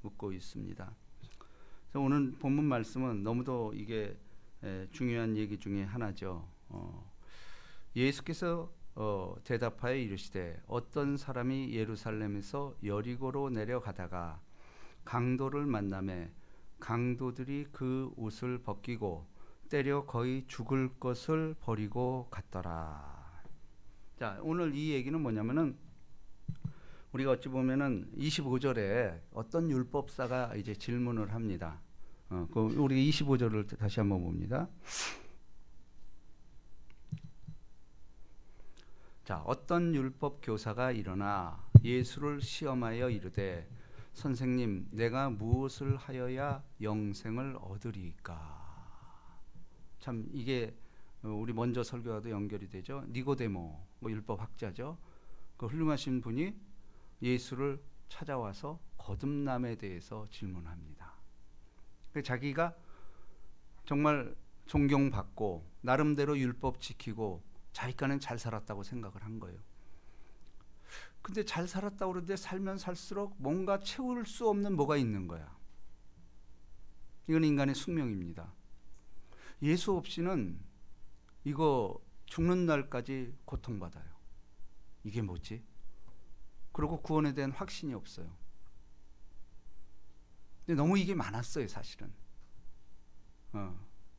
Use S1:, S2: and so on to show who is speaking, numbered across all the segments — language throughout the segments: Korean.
S1: 묻고 있습니다. 그래서 오늘 본문 말씀은 너무도 이게 중요한 얘기 중에 하나죠. 예수께서 대답하여 이르시되 어떤 사람이 예루살렘에서 여리고로 내려가다가 강도를 만나매 강도들이 그 옷을 벗기고 때려 거의 죽을 것을 버리고 갔더라. 자, 오늘 이 얘기는 뭐냐면은 우리가 어찌 보면은 25절에 어떤 율법사가 이제 질문을 합니다. 우리 25절을 다시 한번 봅니다. 자, 어떤 율법 교사가 일어나 예수를 시험하여 이르되 선생님, 내가 무엇을 하여야 영생을 얻으리까? 참 이게 우리 먼저 설교와도 연결이 되죠. 니고데모, 율법학자죠. 그 훌륭하신 분이 예수를 찾아와서 거듭남에 대해서 질문합니다. 자기가 정말 존경받고 나름대로 율법 지키고 자기가는 잘 살았다고 생각을 한 거예요. 근데 잘 살았다고 그러는데 살면 살수록 뭔가 채울 수 없는 뭐가 있는 거야. 이건 인간의 숙명입니다. 예수 없이는 이거 죽는 날까지 고통받아요. 이게 뭐지? 그리고 구원에 대한 확신이 없어요. 근데 너무 이게 많았어요, 사실은.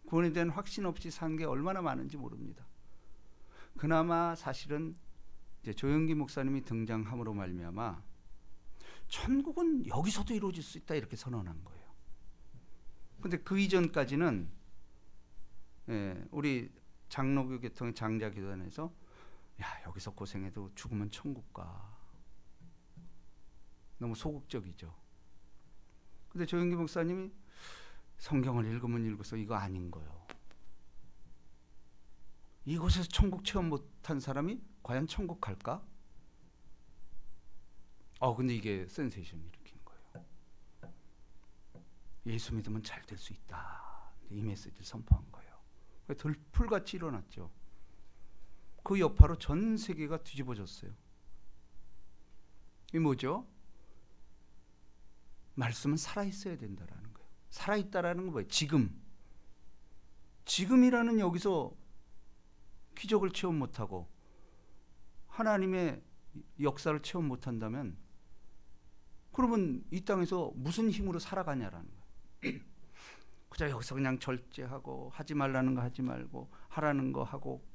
S1: 구원에 대한 확신 없이 산 게 얼마나 많은지 모릅니다. 그나마 사실은 이제 조영기 목사님이 등장함으로 말미암아 천국은 여기서도 이루어질 수 있다 이렇게 선언한 거예요. 근데 그 이전까지는 우리 장로교 계통의 장자교단에서 야, 여기서 고생해도 죽으면 천국 가. 너무 소극적이죠. 근데 조영기 목사님이 성경을 읽으면 읽어서 이거 아닌 거예요. 이곳에서 천국 체험 못한 사람이 과연 천국 갈까? 근데 이게 센세이션 일으킨 거예요. 예수 믿으면 잘 될 수 있다. 이 메시지를 선포한 거예요. 들풀같이 일어났죠. 그 여파로 전 세계가 뒤집어졌어요. 이게 뭐죠? 말씀은 살아있어야 된다라는 거예요. 살아있다라는 건 뭐예요? 지금이라는 여기서 기적을 체험 못하고 하나님의 역사를 체험 못한다면 그러면 이 땅에서 무슨 힘으로 살아가냐라는 거예요. 그저 여기서 그냥 절제하고 하지 말라는 거 하지 말고 하라는 거 하고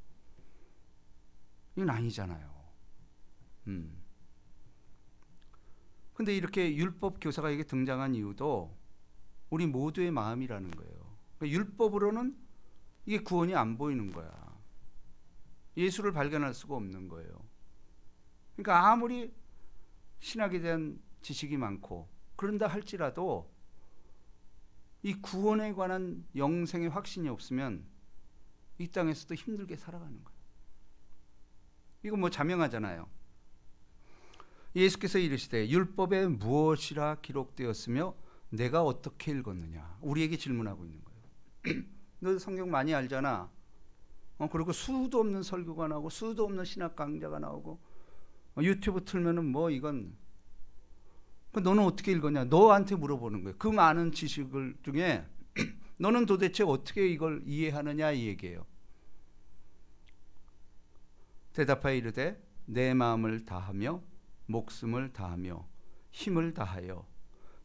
S1: 이건 아니잖아요. 근데 이렇게 율법 교사가 이게 등장한 이유도 우리 모두의 마음이라는 거예요. 그러니까 율법으로는 이게 구원이 안 보이는 거야. 예수를 발견할 수가 없는 거예요. 그러니까 아무리 신학에 대한 지식이 많고 그런다 할지라도 이 구원에 관한 영생의 확신이 없으면 이 땅에서도 힘들게 살아가는 거예요. 이거 뭐 자명하잖아요. 예수께서 이르시되 율법에 무엇이라 기록되었으며 내가 어떻게 읽었느냐. 우리에게 질문하고 있는 거예요. 너 성경 많이 알잖아. 그리고 수도 없는 설교가 나오고 수도 없는 신학 강좌가 나오고 유튜브 틀면은 뭐 이건 너는 어떻게 읽었냐. 너한테 물어보는 거예요. 그 많은 지식을 중에 너는 도대체 어떻게 이걸 이해하느냐 이 얘기예요. 대답하여 이르되 내 마음을 다하며 목숨을 다하며 힘을 다하여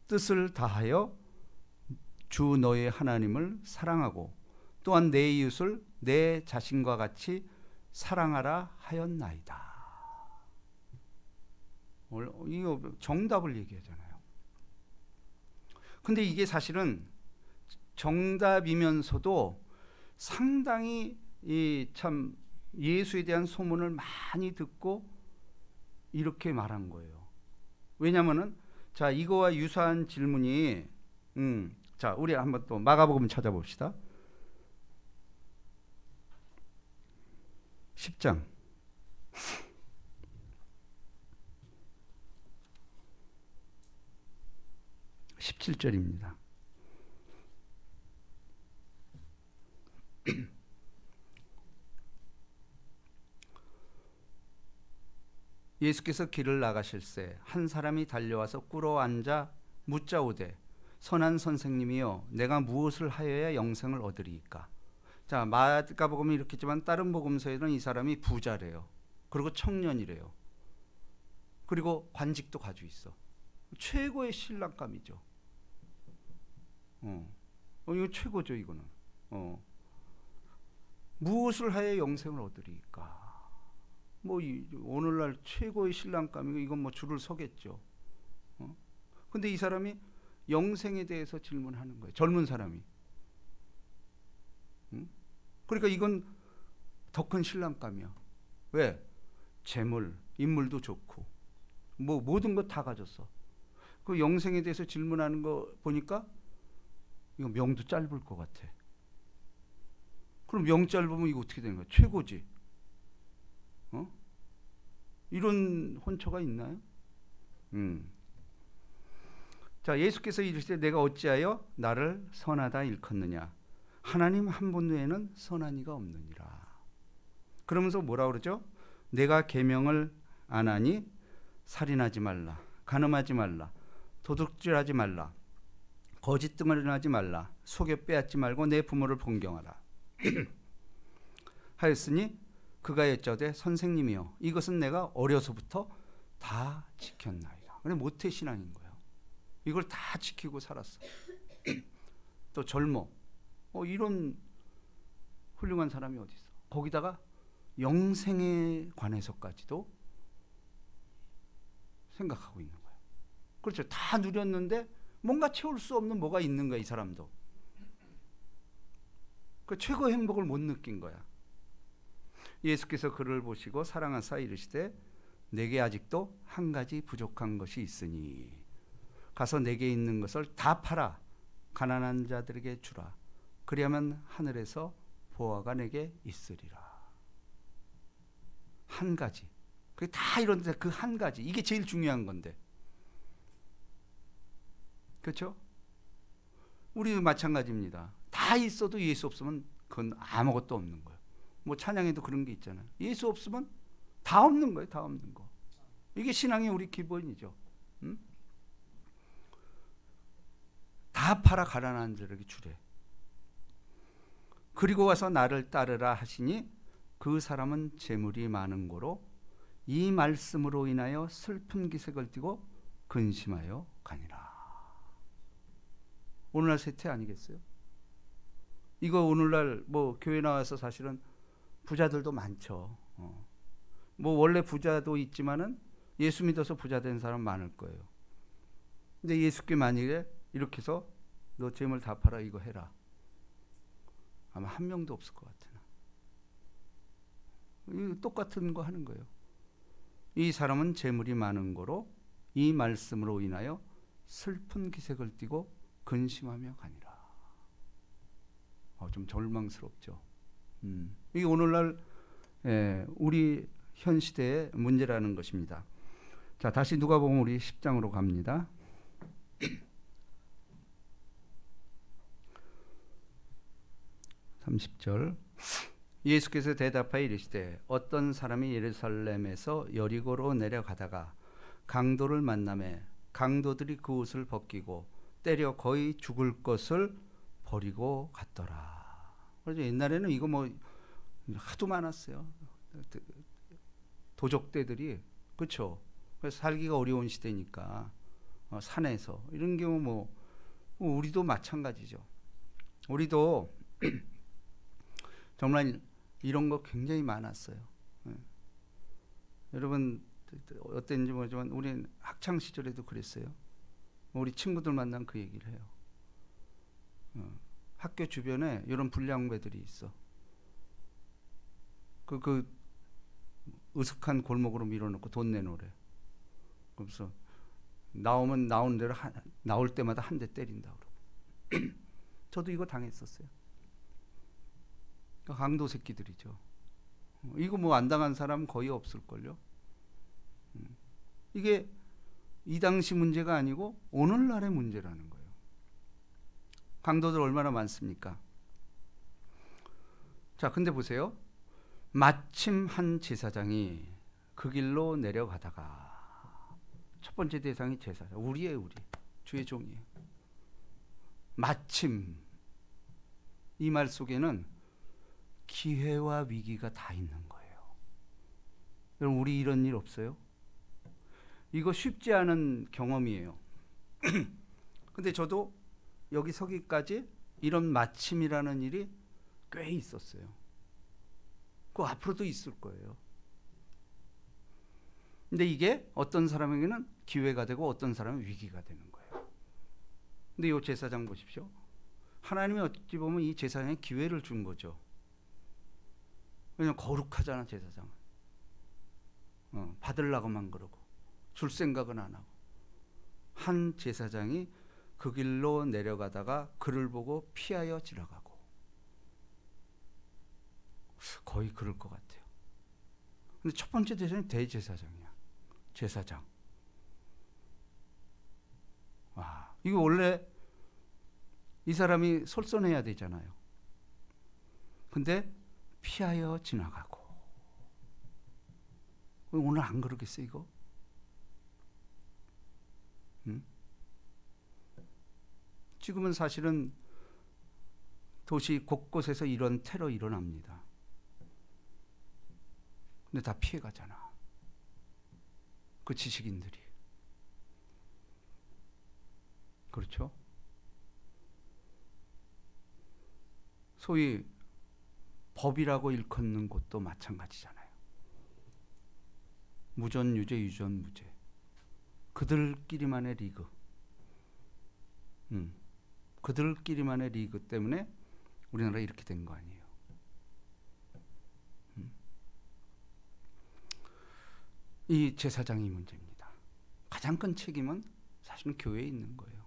S1: 뜻을 다하여 주 너의 하나님을 사랑하고 또한 내 이웃을 내 자신과 같이 사랑하라 하였나이다. 이거 정답을 얘기하잖아요. 근데 이게 사실은 정답이면서도 상당히 참 예수에 대한 소문을 많이 듣고 이렇게 말한 거예요. 왜냐면은 자, 이거와 유사한 질문이 자, 우리 한번 또 마가복음 찾아봅시다. 10장 17절입니다. 예수께서 길을 나가실새 한 사람이 달려와서 꿇어 앉아 묻자오되 선한 선생님이여 내가 무엇을 하여야 영생을 얻으리이까. 자, 마가복음이 이렇게 했지만 다른 복음서에는 이 사람이 부자래요. 그리고 청년이래요. 그리고 관직도 가지고 있어. 최고의 신랑감이죠. 이거 최고죠, 이거는. 무엇을 하여 영생을 얻으리까. 뭐 오늘날 최고의 신랑감이고 이건 뭐 줄을 서겠죠. 근데 이 사람이 영생에 대해서 질문하는 거예요. 젊은 사람이. 그러니까 이건 더 큰 신랑감이야. 왜? 재물, 인물도 좋고 뭐 모든 것 다 가졌어. 그 영생에 대해서 질문하는 거 보니까 이거 명도 짧을 것 같아. 그럼 명 짧으면 이거 어떻게 되는 거야? 최고지. 이런 혼처가 있나요? 자, 예수께서 이르시되 내가 어찌하여 나를 선하다 일컫느냐. 하나님 한 분 외에는 선한 이가 없느니라. 그러면서 뭐라 그러죠? 내가 계명을 안 하니 살인하지 말라, 간음하지 말라, 도둑질하지 말라, 거짓 등을하지 말라, 속여 빼앗지 말고 내 부모를 존경하라 하였으니 그가 여짜오되 선생님이여 이것은 내가 어려서부터 다 지켰나이다. 근데 모태신앙인 거예요. 이걸 다 지키고 살았어. 또 젊어. 이런 훌륭한 사람이 어디 있어? 거기다가 영생에 관해서까지도 생각하고 있는 거예요. 그렇죠. 다 누렸는데 뭔가 채울 수 없는 뭐가 있는 거야, 이 사람도. 그 최고의 행복을 못 느낀 거야. 예수께서 그를 보시고 사랑하사 이르시되 내게 아직도 한 가지 부족한 것이 있으니 가서 내게 있는 것을 다 팔아 가난한 자들에게 주라. 그리하면 하늘에서 보화가 내게 있으리라. 한 가지. 그게 다 이런데 그 한 가지. 이게 제일 중요한 건데. 그렇죠? 우리 마찬가지입니다. 다 있어도 예수 없으면 그건 아무것도 없는 거예요. 뭐 찬양에도 그런 게 있잖아요. 예수 없으면 다 없는 거예요. 다 없는 거. 이게 신앙의 우리 기본이죠. 다 팔아 가난한 자에게 주래. 그리고 와서 나를 따르라 하시니 그 사람은 재물이 많은 고로 이 말씀으로 인하여 슬픈 기색을 띠고 근심하여 가니라. 오늘날 세태 아니겠어요? 이거 오늘날 뭐 교회 나와서 사실은 부자들도 많죠. 뭐 원래 부자도 있지만은 예수 믿어서 부자 된 사람 많을 거예요. 근데 예수께 만약에 이렇게 해서 너 재물 다 팔아 이거 해라. 아마 한 명도 없을 것 같아. 똑같은 거 하는 거예요. 이 사람은 재물이 많은 거로 이 말씀으로 인하여 슬픈 기색을 띠고 근심하며 가니라. 좀 절망스럽죠. 이게 오늘날 우리 현 시대의 문제라는 것입니다. 자, 다시 누가복음 우리 10장으로 갑니다. 30절. 예수께서 대답하여 이르시되 어떤 사람이 예루살렘에서 여리고로 내려가다가 강도를 만나매 강도들이 그 옷을 벗기고 때려 거의 죽을 것을 버리고 갔더라. 그래서 옛날에는 이거 뭐 하도 많았어요. 도적대들이. 그렇죠. 그래서 살기가 어려운 시대니까 산에서 이런 경우 뭐 우리도 마찬가지죠. 우리도 정말 이런 거 굉장히 많았어요. 여러분 어땠는지 모르지만 우리는 학창 시절에도 그랬어요. 우리 친구들 만나면 그 얘기를 해요. 학교 주변에 이런 불량배들이 있어. 그 으슥한 골목으로 밀어놓고 돈 내놓으래. 그래서 나오면 나오는 대로 나올 때마다 한 대 때린다 그러고. 저도 이거 당했었어요. 강도 새끼들이죠. 이거 뭐 안 당한 사람 거의 없을걸요. 이게 이 당시 문제가 아니고 오늘날의 문제라는 거예요. 강도들 얼마나 많습니까? 자, 근데 보세요. 마침 한 제사장이 그 길로 내려가다가 첫 번째 대상이 제사장. 우리예요, 우리. 주의 종이에요. 마침 이 말 속에는 기회와 위기가 다 있는 거예요. 여러분, 우리 이런 일 없어요? 이거 쉽지 않은 경험이에요. 근데 저도 여기 서기까지 이런 마침이라는 일이 꽤 있었어요. 그 앞으로도 있을 거예요. 근데 이게 어떤 사람에게는 기회가 되고 어떤 사람은 위기가 되는 거예요. 근데 이 제사장 보십시오. 하나님이 어찌 보면 이 제사장에 기회를 준 거죠. 왜냐면 거룩하잖아, 제사장은. 받으려고만 그러고 줄 생각은 안 하고. 한 제사장이 그 길로 내려가다가 그를 보고 피하여 지나가고. 거의 그럴 것 같아요. 근데 첫 번째 제사장이 대제사장이야. 제사장. 와, 이거 원래 이 사람이 솔선해야 되잖아요. 근데 피하여 지나가고. 오늘 안 그러겠어 이거? 응? 지금은 사실은 도시 곳곳에서 이런 테러 일어납니다. 근데 다 피해가잖아. 그 지식인들이. 그렇죠? 소위 법이라고 일컫는 곳도 마찬가지잖아요. 무전, 유죄, 유전, 무죄. 그들끼리만의 리그. 그들끼리만의 리그 때문에 우리나라가 이렇게 된 거 아니에요. 이 제사장이 문제입니다. 가장 큰 책임은 사실은 교회에 있는 거예요.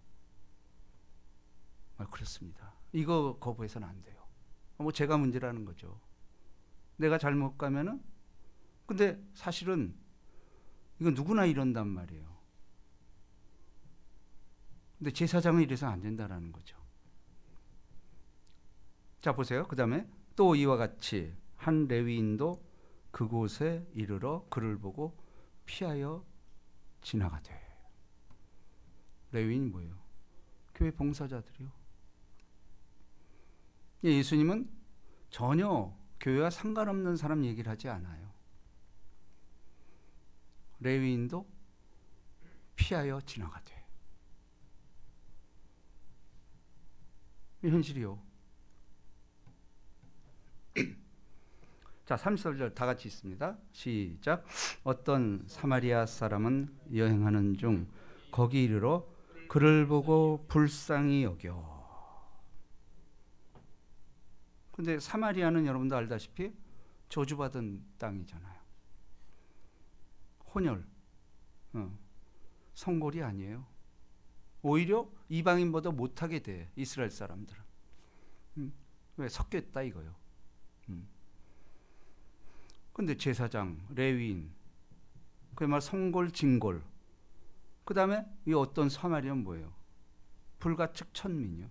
S1: 그렇습니다. 이거 거부해서는 안 돼요. 제가 문제라는 거죠. 내가 잘못 가면은, 근데 사실은 이거 누구나 이런단 말이에요. 근데 제사장은 이래서 안 된다라는 거죠. 자, 보세요. 그 다음에 또 이와 같이 한 레위인도 그곳에 이르러 그를 보고 피하여 지나가되. 레위인이 뭐예요? 교회 봉사자들이요. 예수님은 전혀 교회와 상관없는 사람 얘기를 하지 않아요. 레위인도 피하여 지나가되. 현실이요. 자, 30절 다 같이 있습니다. 시작. 어떤 사마리아 사람은 여행하는 중 거기 이르러 그를 보고 불쌍히 여겨. 근데 사마리아는 여러분도 알다시피 저주받은 땅이잖아요. 혼혈, 성골이 아니에요. 오히려 이방인보다 못하게 돼, 이스라엘 사람들은. 왜? 섞여 있다 이거요. 근데 제사장, 레위인, 그 말 성골, 진골. 그 다음에 이 어떤 사마리아는 뭐예요? 불가측 천민이요.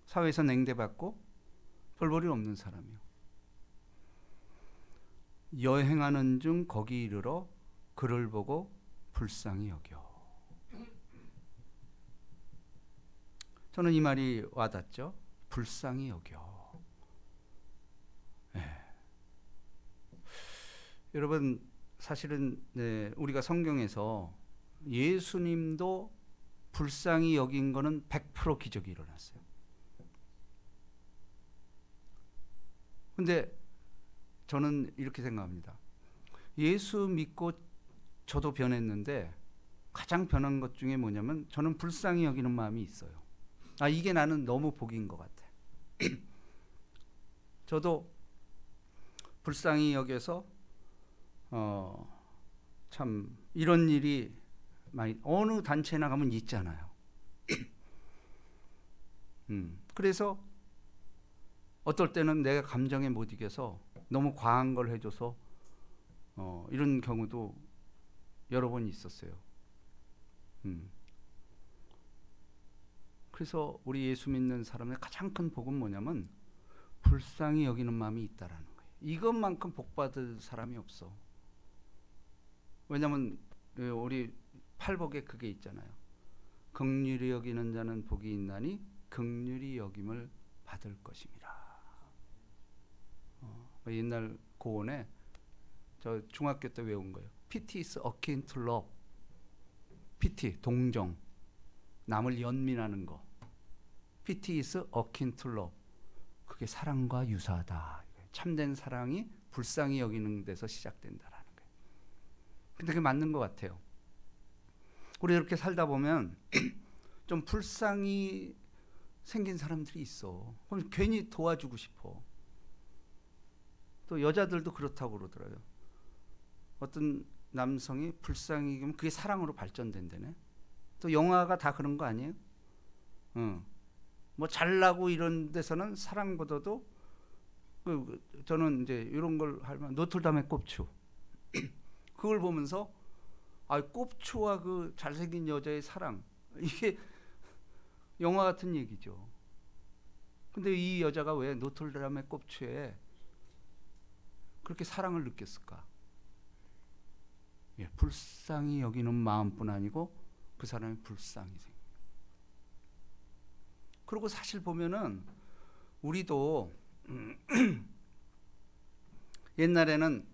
S1: 사회에서 냉대받고 별 볼일 없는 사람이요. 여행하는 중 거기 이르러 그를 보고 불쌍히 여겨. 저는 이 말이 와닿죠. 불쌍히 여겨. 네. 여러분, 사실은 우리가 성경에서 예수님도 불쌍히 여긴 거는 100% 기적이 일어났어요. 근데 저는 이렇게 생각합니다. 예수 믿고 저도 변했는데 가장 변한 것 중에 뭐냐면 저는 불쌍히 여기는 마음이 있어요. 이게 나는 너무 복인 것 같아. 저도 불쌍히 여겨서 참 이런 일이 많이 어느 단체나 가면 있잖아요. 그래서 어떨 때는 내가 감정에 못 이겨서 너무 과한 걸 해줘서 이런 경우도 여러 번 있었어요. 그래서 우리 예수 믿는 사람의 가장 큰 복은 뭐냐면 불쌍히 여기는 마음이 있다라는 거예요. 이것만큼 복 받을 사람이 없어. 왜냐하면 우리 팔복에 그게 있잖아요. 긍휼히 여기는 자는 복이 있나니 긍휼히 여김을 받을 것입니다. 옛날 고원에 저 중학교 때 외운 거예요. Pity is akin to love. pity 동정, 남을 연민하는 거. Pity is akin to love. 그게 사랑과 유사하다. 참된 사랑이 불쌍히 여기는 데서 시작된다라는 거예요. 근데 그게 맞는 것 같아요. 우리 이렇게 살다 보면 좀 불쌍히 생긴 사람들이 있어. 그럼 괜히 도와주고 싶어. 또 여자들도 그렇다고 그러더라고요. 어떤 남성이 불쌍히 여기면 그게 사랑으로 발전된다네. 또 영화가 다 그런 거 아니에요? 뭐 잘나고 이런 데서는 사랑보다도 저는 이제 이런 걸 하면 노틀담의 꼽추 그걸 보면서 꼽추와 그 잘생긴 여자의 사랑, 이게 영화 같은 얘기죠. 근데 이 여자가 왜 노틀담의 꼽추에 그렇게 사랑을 느꼈을까? 불쌍히 여기는 마음뿐 아니고 그 사람이 불쌍히 생겨요. 그리고 사실 보면은 우리도 옛날에는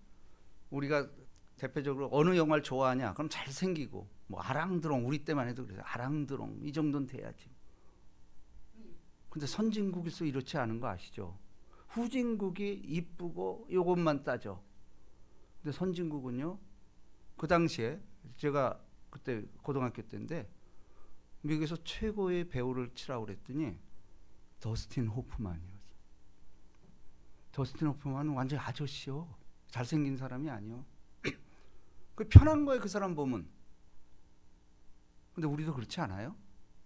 S1: 우리가 대표적으로 어느 영화를 좋아하냐? 그럼 잘생기고 뭐 아랑드롱, 우리 때만 해도 그래요. 아랑드롱 이 정도는 돼야지. 근데 선진국에서 이렇지 않은 거 아시죠? 후진국이 이쁘고 요것만 따져. 근데 선진국은요, 그 당시에 제가 그때 고등학교 때인데 미국에서 최고의 배우를 치라고 그랬더니 더스틴 호프만이었어. 더스틴 호프만은 완전 아저씨요. 잘생긴 사람이 아니요. 그 편한 거예요, 그 사람 보면. 근데 우리도 그렇지 않아요?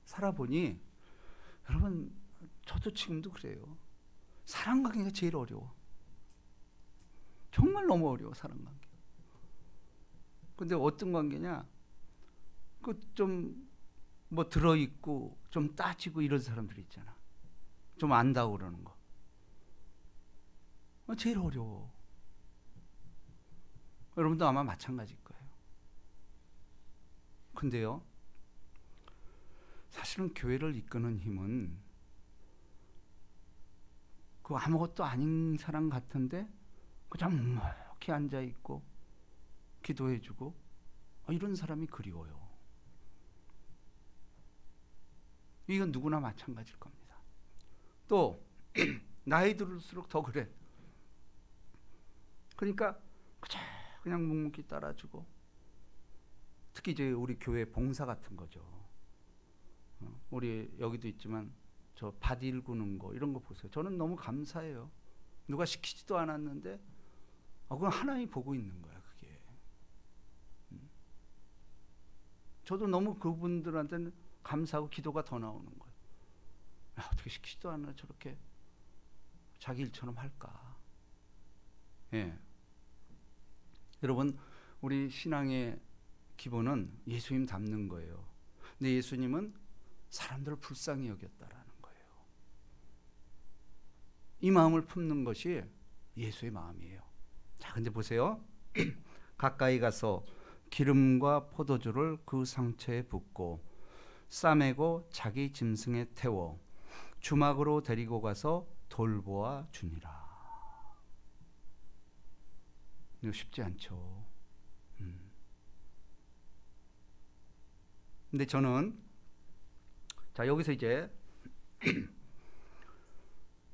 S1: 살아보니 여러분, 저도 지금도 그래요. 사람 관계가 제일 어려워. 정말 너무 어려워, 사람 관계. 근데 어떤 관계냐? 그 좀 뭐 들어있고 좀 따지고 이런 사람들이 있잖아. 좀 안다고 그러는 거. 제일 어려워. 여러분도 아마 마찬가지일 거예요. 근데요, 사실은 교회를 이끄는 힘은 그 아무것도 아닌 사람 같은데 그냥 묵묵히 앉아있고 기도해주고 이런 사람이 그리워요. 이건 누구나 마찬가지일 겁니다. 또 나이 들을수록 더 그래. 그러니까 그냥 묵묵히 따라주고, 특히 이제 우리 교회 봉사 같은 거죠. 우리 여기도 있지만 저 밭 일구는 거 이런 거 보세요. 저는 너무 감사해요. 누가 시키지도 않았는데 그건 하나님이 보고 있는 거야, 그게. 저도 너무 그분들한테는 감사하고 기도가 더 나오는 거예요. 어떻게 시키지도 않아 저렇게 자기 일처럼 할까? 예. 여러분, 우리 신앙의 기본은 예수님 닮는 거예요. 근데 예수님은 사람들을 불쌍히 여겼다라는 거예요. 이 마음을 품는 것이 예수의 마음이에요. 자, 근데 보세요. 가까이 가서 기름과 포도주를 그 상처에 붓고 싸매고 자기 짐승에 태워 주막으로 데리고 가서 돌보아 주니라. 이거 쉽지 않죠. 근데 저는 자, 여기서 이제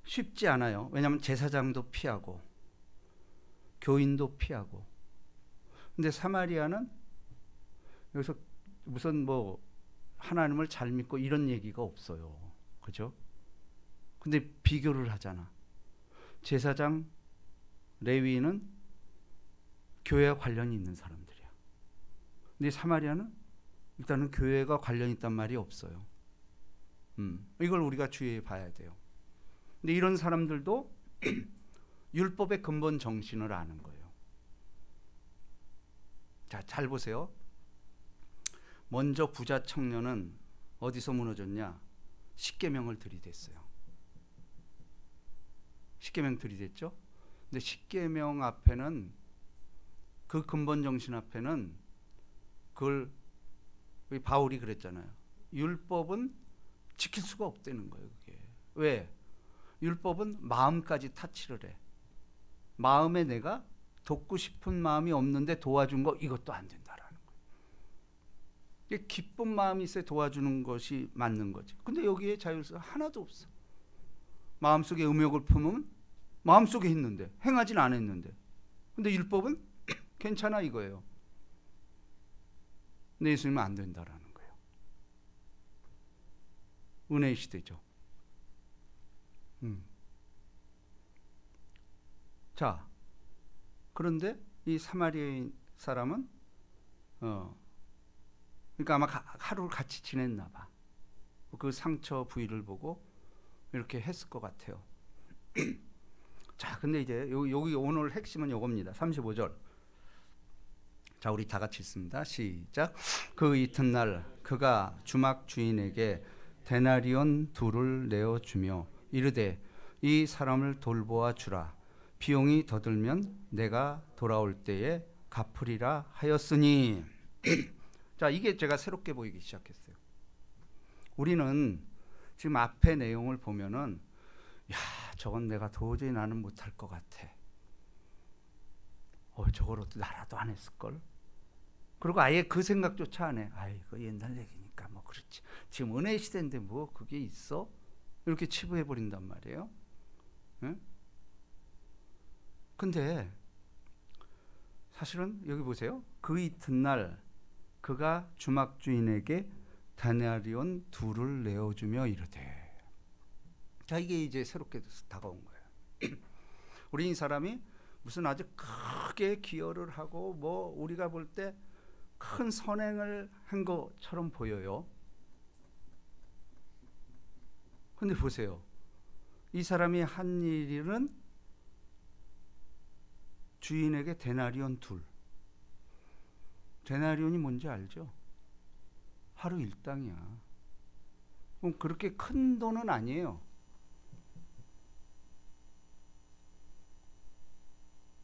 S1: 쉽지 않아요. 왜냐하면 제사장도 피하고 교인도 피하고. 근데 사마리아는 여기서 무슨 뭐 하나님을 잘 믿고 이런 얘기가 없어요. 그죠? 근데 비교를 하잖아. 제사장, 레위인은 교회와 관련이 있는 사람들이야. 근데 사마리아는 일단은 교회가 관련 있단 말이 없어요. 이걸 우리가 주의해 봐야 돼요. 근데 이런 사람들도 율법의 근본 정신을 아는 거예요. 자, 잘 보세요. 먼저 부자 청년은 어디서 무너졌냐? 십계명을 들이댔어요. 십계명 들이댔죠? 근데 십계명 앞에는, 그 근본 정신 앞에는 그걸 바울이 그랬잖아요. 율법은 지킬 수가 없다는 거예요. 그게 왜? 율법은 마음까지 타치를 해. 마음에 내가 돕고 싶은 마음이 없는데 도와준 거, 이것도 안 된다라는 거예요. 이게 기쁜 마음이 있어야 도와주는 것이 맞는 거지. 근데 여기에 자율성 하나도 없어. 마음속에 음욕을 품으면 마음속에 있는데 행하진 않았는데, 근데 율법은 괜찮아 이거예요. 근데 예수님은 안 된다라는 거예요. 은혜의 시대죠. 자, 그런데 이 사마리아 사람은 그러니까 아마 하루를 같이 지냈나 봐. 그 상처 부위를 보고 이렇게 했을 것 같아요. 자, 근데 이제 여기 오늘 핵심은 요겁니다. 35절. 자, 우리 다 같이 읽습니다. 시작. 그 이튿날 그가 주막 주인에게 데나리온 둘을 내어주며 이르되 이 사람을 돌보아 주라. 비용이 더 들면 내가 돌아올 때에 갚으리라 하였으니. 자, 이게 제가 새롭게 보이기 시작했어요. 우리는 지금 앞에 내용을 보면은 야, 저건 내가 도저히 나는 못할 것 같아. 저거로도 나라도 안 했을걸. 그리고 아예 그 생각조차 안 해. 이거 옛날 얘기니까 뭐 그렇지. 지금 은혜 시대인데 뭐 그게 있어? 이렇게 치부해 버린단 말이에요. 응? 근데 사실은 여기 보세요. 그 이튿날 그가 주막 주인에게 데나리온 둘을 내어주며 이르되. 자, 이게 이제 새롭게 다가온 거예요. 우리 이 사람이 무슨 아주 크게 기여를 하고 뭐 우리가 볼 때 큰 선행을 한 것처럼 보여요. 근데 보세요. 이 사람이 한 일은 주인에게 데나리온 둘. 데나리온이 뭔지 알죠? 하루 일당이야. 그럼 그렇게 큰 돈은 아니에요.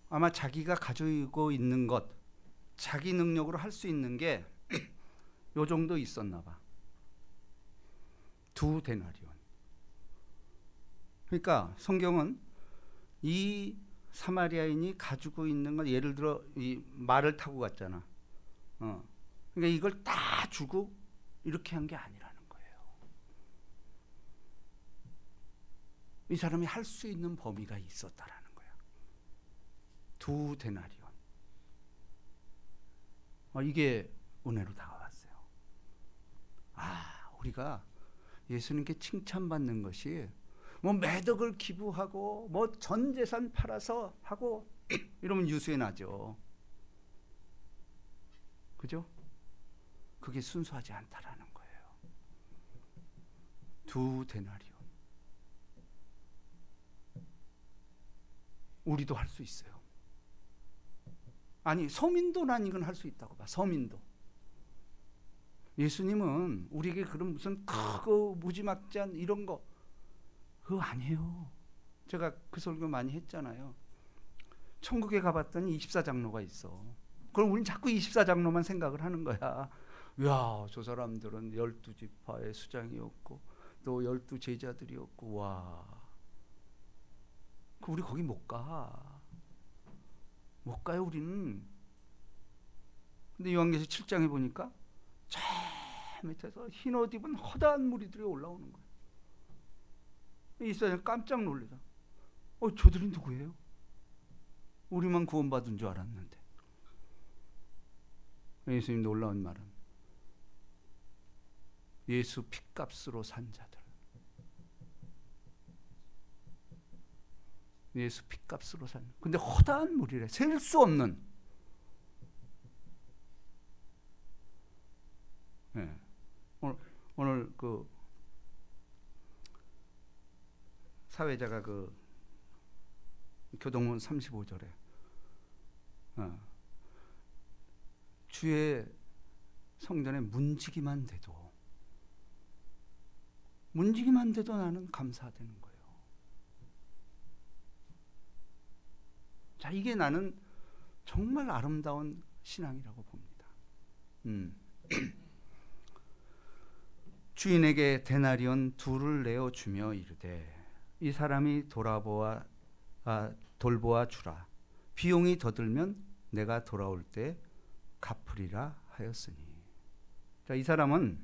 S1: 아마 자기가 가지고 있는 것, 자기 능력으로 할 수 있는 게 요 정도 있었나 봐. 2데나리온. 그러니까 성경은 이 사마리아인이 가지고 있는 건, 예를 들어 이 말을 타고 갔잖아. 그러니까 이걸 다 주고 이렇게 한 게 아니라는 거예요. 이 사람이 할 수 있는 범위가 있었다라는 거야. 2데나리온. 이게 은혜로 다가왔어요. 우리가 예수님께 칭찬받는 것이 뭐 매덕을 기부하고 뭐 전 재산 팔아서 하고 이러면 유수에 나죠. 그죠? 그게 순수하지 않다라는 거예요. 2데나리온. 우리도 할 수 있어요. 아니, 서민도 난 이건 할 수 있다고 봐. 서민도. 예수님은 우리에게 그런 무슨 크고 무지막지한 이런 거 그거 아니에요. 제가 그 설교 많이 했잖아요. 천국에 가봤더니 24장로가 있어. 그럼 우린 자꾸 24장로만 생각을 하는 거야. 야, 저 사람들은 12지파의 수장이었고 또 12제자들이었고 와. 우리 거기 못 가. 못 가요, 우리는. 근데 요한계시록 7장에 보니까 저 밑에서 흰 옷 입은 허다한 무리들이 올라오는 거예요. 이스라엘 깜짝 놀래다. 저들이 누구예요? 우리만 구원받은 줄 알았는데. 예수님 놀라운 말은 예수 핏값으로 산 자들. 예수 핏값으로 산. 근데 허다한 무리래. 셀 수 없는. 네. 오늘 그 사회자가 그 교동문 35절에 주의 성전에 문지기만 돼도 나는 감사되는 거예요. 자, 이게 나는 정말 아름다운 신앙이라고 봅니다. 주인에게 데나리온 둘을 내어 주며 이르되 이 사람이 돌보아 주라. 비용이 더 들면 내가 돌아올 때 갚으리라 하였으니. 자, 이 사람은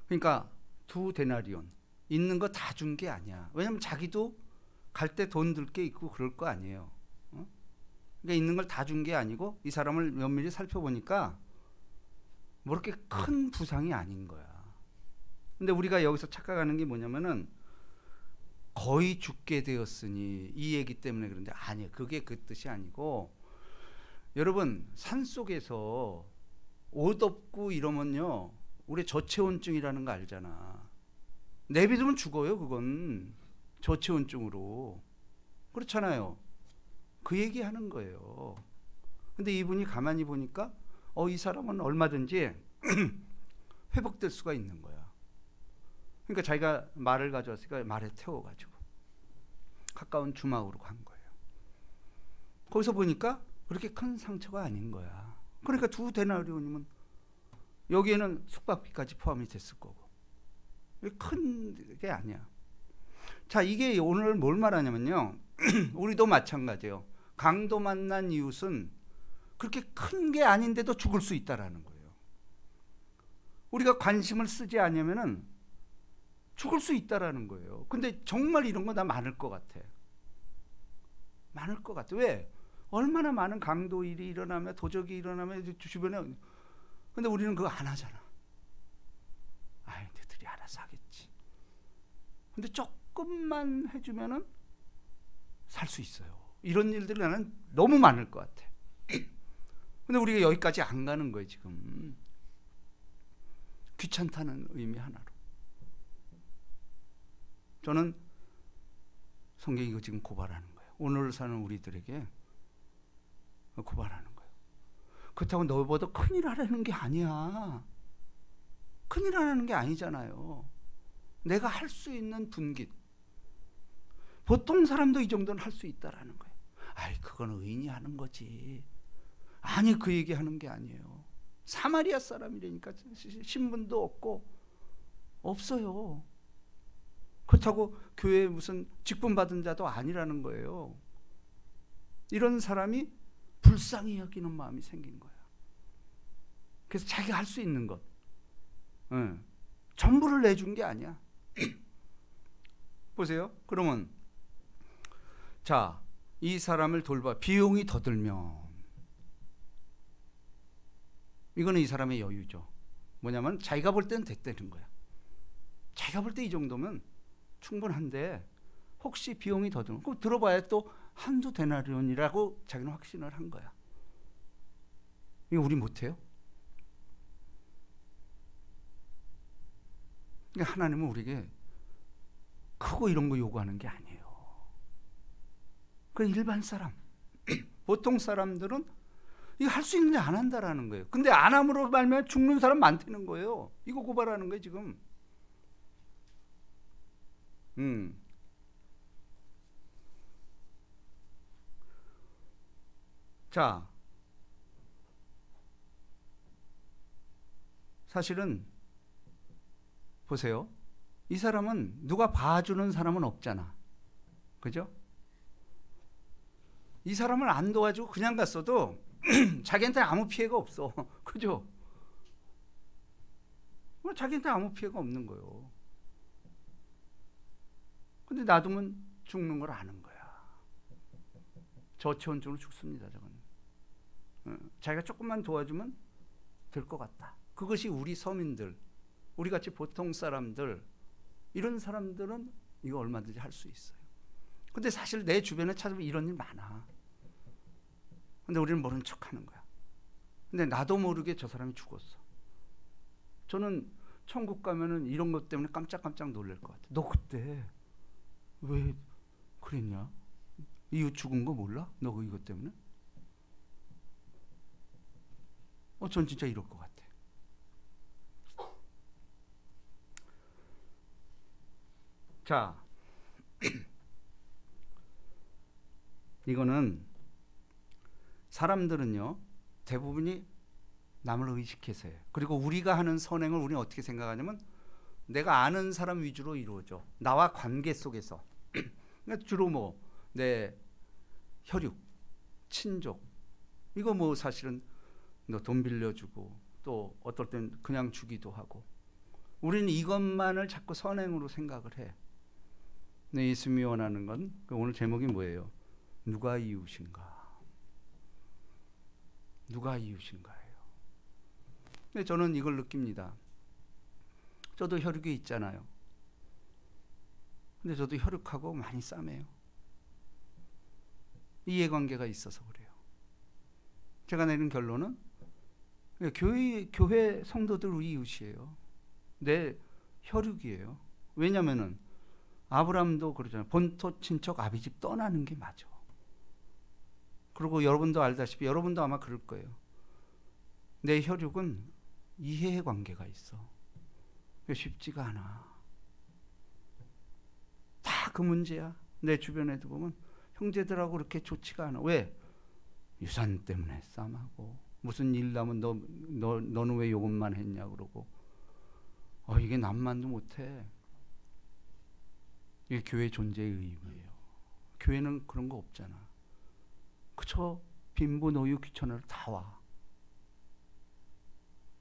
S1: 그러니까 2데나리온 있는 거 다 준 게 아니야. 왜냐면 자기도 갈 때 돈 들 게 있고 그럴 거 아니에요. 그러니까 있는 걸 다 준 게 아니고 이 사람을 면밀히 살펴보니까 뭐 그렇게 큰 부상이 아닌 거야. 근데 우리가 여기서 착각하는 게 뭐냐면은 거의 죽게 되었으니 이 얘기 때문에 그런데 아니에요. 그게 그 뜻이 아니고, 여러분 산속에서 옷 없고 이러면요 우리 저체온증이라는 거 알잖아. 내비두면 죽어요. 그건 저체온증으로. 그렇잖아요. 그 얘기하는 거예요. 근데 이분이 가만히 보니까 이 사람은 얼마든지 회복될 수가 있는 거야. 그러니까 자기가 말을 가져왔으니까 말에 태워가지고 가까운 주막으로 간 거예요. 거기서 보니까 그렇게 큰 상처가 아닌 거야. 그러니까 2데나리온이면 여기에는 숙박비까지 포함이 됐을 거고 큰 게 아니야. 자, 이게 오늘 뭘 말하냐면요 우리도 마찬가지예요. 강도 만난 이웃은 그렇게 큰 게 아닌데도 죽을 수 있다라는 거예요. 우리가 관심을 쓰지 않으면은 죽을 수 있다라는 거예요. 근데 정말 이런 거 나 많을 것 같아. 많을 것 같아. 왜? 얼마나 많은 강도 일이 일어나면, 도적이 일어나면 주변에. 근데 우리는 그거 안 하잖아. 아이, 너희들이 알아서 하겠지. 근데 조금만 해주면은 살 수 있어요. 이런 일들이 나는 너무 많을 것 같아. 근데 우리가 여기까지 안 가는 거예요, 지금. 귀찮다는 의미 하나로. 저는 성경이 이거 지금 고발하는 거예요. 오늘 사는 우리들에게 고발하는 거예요. 그렇다고 너보다 큰일 하라는 게 아니야. 큰일 하라는 게 아니잖아요. 내가 할 수 있는 분깃. 보통 사람도 이 정도는 할 수 있다라는 거예요. 아이, 그건 의인이 하는 거지. 아니, 그 얘기하는 게 아니에요. 사마리아 사람이라니까 신분도 없고 없어요. 그렇다고 교회에 무슨 직분 받은 자도 아니라는 거예요. 이런 사람이 불쌍히 여기는 마음이 생긴 거야. 그래서 자기가 할 수 있는 것, 전부를 내준 게 아니야. 보세요. 그러면 자, 이 사람을 돌봐 비용이 더 들면, 이거는 이 사람의 여유죠. 뭐냐면 자기가 볼 때는 됐다는 거야. 자기가 볼 때 이 정도면 충분한데 혹시 비용이 더 들면 그거 들어봐야 또 한두 데나리온이라고 자기는 확신을 한 거야. 이거 우리 못해요? 그러니까 하나님은 우리에게 크고 이런 거 요구하는 게 아니에요. 그 일반 사람, 보통 사람들은 이거 할 수 있는데 안 한다라는 거예요. 근데 안 함으로 말미암아 죽는 사람 많다는 거예요. 이거 고발하는 거예요, 지금. 자, 사실은 보세요. 이 사람은 누가 봐주는 사람은 없잖아. 그죠? 이 사람을 안 도와주고 그냥 갔어도 자기한테 아무 피해가 없어. 그죠? 자기한테 아무 피해가 없는 거예요. 근데 놔두면 죽는 걸 아는 거야. 저체온증으로 죽습니다, 저건. 자기가 조금만 도와주면 될 것 같다. 그것이 우리 서민들, 우리같이 보통 사람들, 이런 사람들은 이거 얼마든지 할 수 있어요. 근데 사실 내 주변에 찾아보면 이런 일 많아. 근데 우리는 모르는 척 하는 거야. 근데 나도 모르게 저 사람이 죽었어. 저는 천국 가면은 이런 것 때문에 깜짝깜짝 놀랄 것 같아. 너 그때 왜 그랬냐? 이웃 죽은 거 몰라? 너 이것 때문에? 전 진짜 이럴 것 같아. 자, 이거는 사람들은요 대부분이 남을 의식해서 해요. 그리고 우리가 하는 선행을 우리는 어떻게 생각하냐면 내가 아는 사람 위주로 이루어져. 나와 관계 속에서. 그러니까 주로 뭐 내 혈육, 친족, 이거 뭐 사실은 너 돈 빌려주고 또 어떨 땐 그냥 주기도 하고, 우리는 이것만을 자꾸 선행으로 생각을 해. 근데 예수님이 원하는 건, 오늘 제목이 뭐예요? 누가 이웃인가? 누가 이웃인가예요. 근데 저는 이걸 느낍니다. 저도 혈육이 있잖아요. 근데 저도 혈육하고 많이 싸매요. 이해관계가 있어서 그래요. 제가 내린 결론은 교회 성도들 우리 이웃이에요. 내 혈육이에요. 왜냐면은 아브라함도 그러잖아요. 본토 친척 아비집 떠나는 게 맞아. 그리고 여러분도 알다시피, 여러분도 아마 그럴 거예요. 내 혈육은 이해의 관계가 있어. 쉽지가 않아. 다 그 문제야. 내 주변에도 보면 형제들하고 그렇게 좋지가 않아. 왜? 유산 때문에 싸움하고, 무슨 일 나면 너는 왜 요것만 했냐 그러고, 이게 남만도 못해. 이게 교회 존재의 의미예요. 교회는 그런 거 없잖아. 그쵸? 빈부 노유 귀천으로 다 와.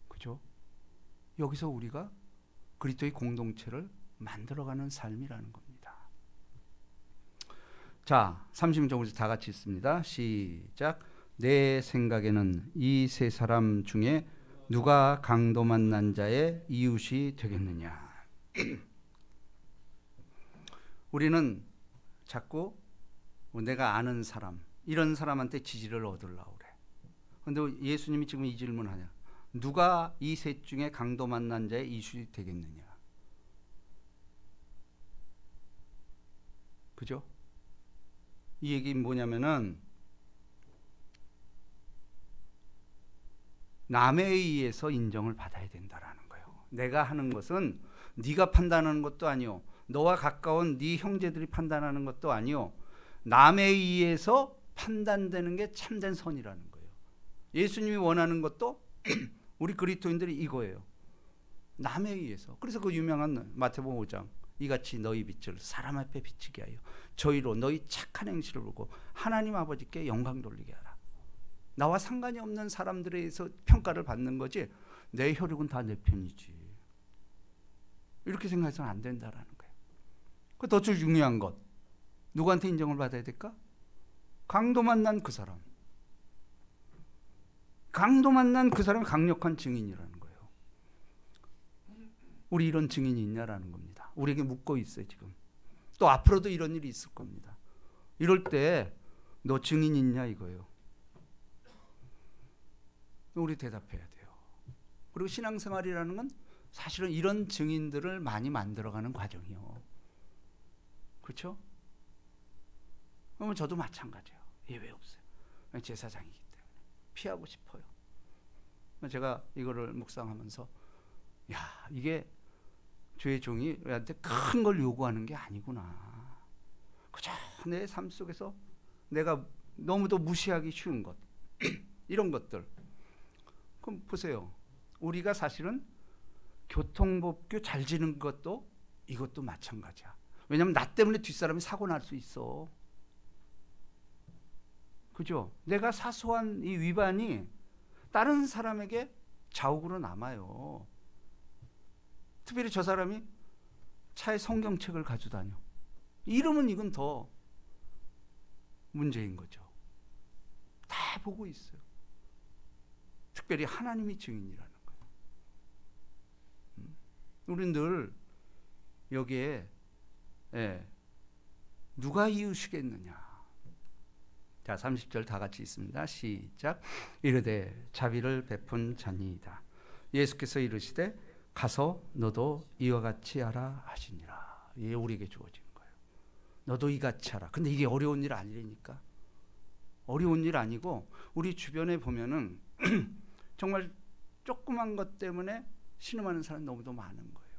S1: 그죠? 여기서 우리가 그리스도의 공동체를 만들어가는 삶이라는 겁니다. 자, 36절 다 같이 읽습니다. 시작. 내 생각에는 이 세 사람 중에 누가 강도 만난 자의 이웃이 되겠느냐. 우리는 자꾸 내가 아는 사람, 이런 사람한테 지지를 얻으려고 그래. 그런데 예수님이 지금 이 질문하냐. 누가 이 셋 중에 강도 만난 자의 이웃이 되겠느냐. 그죠? 이 얘기는 뭐냐면은 남에 의해서 인정을 받아야 된다라는 거예요. 내가 하는 것은 네가 판단하는 것도 아니요, 너와 가까운 네 형제들이 판단하는 것도 아니요, 남에 의해서 판단되는 게 참된 선이라는 거예요. 예수님이 원하는 것도 우리 그리스도인들이 이거예요. 남에 의해서. 그래서 그 유명한 마태복음 5장, 이같이 너희 빛을 사람 앞에 비치게 하여 저희로 너희 착한 행실을 보고 하나님 아버지께 영광 돌리게 하라. 나와 상관이 없는 사람들에 의해서 평가를 받는 거지, 내 혈육은 다 내 편이지, 이렇게 생각해서는 안 된다라는 거예요. 그 더 중요한 것, 누구한테 인정을 받아야 될까? 강도 만난 그 사람. 강도 만난 그 사람이 강력한 증인이라는 거예요. 우리 이런 증인이 있냐라는 겁니다. 우리에게 묻고 있어요 지금. 또 앞으로도 이런 일이 있을 겁니다. 이럴 때 너 증인 있냐 이거예요. 우리 대답해야 돼요. 그리고 신앙생활이라는 건 사실은 이런 증인들을 많이 만들어가는 과정이요. 그렇죠? 그러면 저도 마찬가지예요. 예외 없어요. 제사장이기 때문에 피하고 싶어요. 제가 이거를 묵상하면서, 야, 이게 주의 종이 우리한테 큰 걸 요구하는 게 아니구나. 그저 내 삶 속에서 내가 너무도 무시하기 쉬운 것, 이런 것들. 그럼 보세요. 우리가 사실은 교통법규 잘 지는 것도 이것도 마찬가지야. 왜냐하면 나 때문에 뒷사람이 사고 날 수 있어. 그죠? 내가 사소한 이 위반이 다른 사람에게 자욱으로 남아요. 특별히 저 사람이 차에 성경책을 가지고 다녀. 이러면 이건 더 문제인 거죠. 다 보고 있어요. 특별히 하나님이 증인이라는 거예요. 우리는 늘 여기에 누가 이웃이겠느냐. 자, 30절 다 같이 있습니다. 시작. 이르되 자비를 베푼 자니이다. 예수께서 이르시되 가서 너도 이와 같이 하라 하시니라. 이게 우리에게 주어진 거예요. 너도 이같이 하라. 근데 이게 어려운 일 아니라니까. 어려운 일 아니고, 우리 주변에 보면은 정말 조그만 것 때문에 신음하는 사람이 너무도 많은 거예요.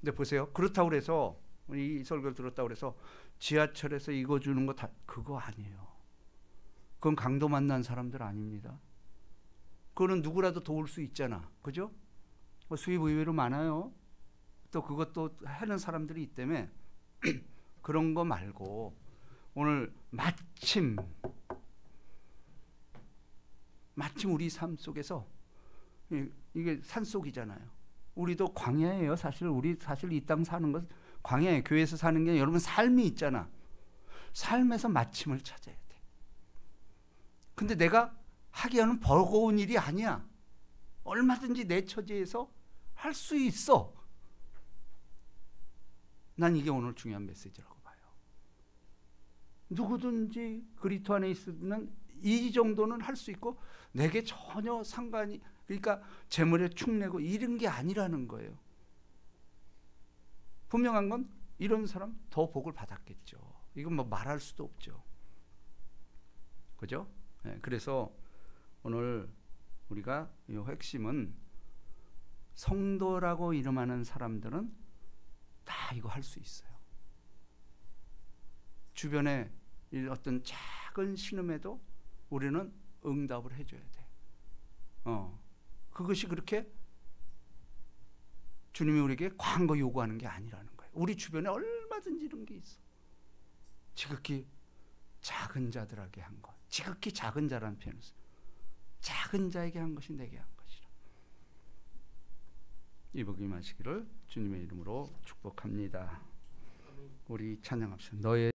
S1: 근데 보세요. 그렇다고 해서, 이 설교를 들었다고 해서 지하철에서 이거 주는 거 다 그거 아니에요. 그건 강도 만난 사람들 아닙니다. 그거는 누구라도 도울 수 있잖아. 그죠? 수입 의외로 많아요. 또 그것도 하는 사람들이 있다며. 그런 거 말고 오늘 마침 우리 삶 속에서 이게 산속이잖아요. 우리도 광야예요. 우리 사실 이 땅 사는 것 광야예요. 교회에서 사는 게 여러분 삶이 있잖아. 삶에서 마침을 찾아야 돼. 근데 내가 하기에는 버거운 일이 아니야. 얼마든지 내 처지에서 할 수 있어. 난 이게 오늘 중요한 메시지라고 봐요. 누구든지 그리스도 안에 있으면 이 정도는 할 수 있고 내게 전혀 상관이 그러니까 재물에 축내고 이런 게 아니라는 거예요. 분명한 건 이런 사람 더 복을 받았겠죠. 이건 뭐 말할 수도 없죠. 그죠? 네, 그래서 오늘 우리가 이 핵심은 성도라고 이름하는 사람들은 다 이거 할 수 있어요. 주변에 어떤 작은 신음에도 우리는 응답을 해줘야 돼. 그것이 그렇게 주님이 우리에게 광고 요구하는 게 아니라는 거예요. 우리 주변에 얼마든지 이런 게 있어. 지극히 작은 자들에게 한 것. 지극히 작은 자라는 표현을 써요. 작은 자에게 한 것이 내게 한 것이라. 이 복이 임하시기를 주님의 이름으로 축복합니다. 우리 찬양합시다. 너의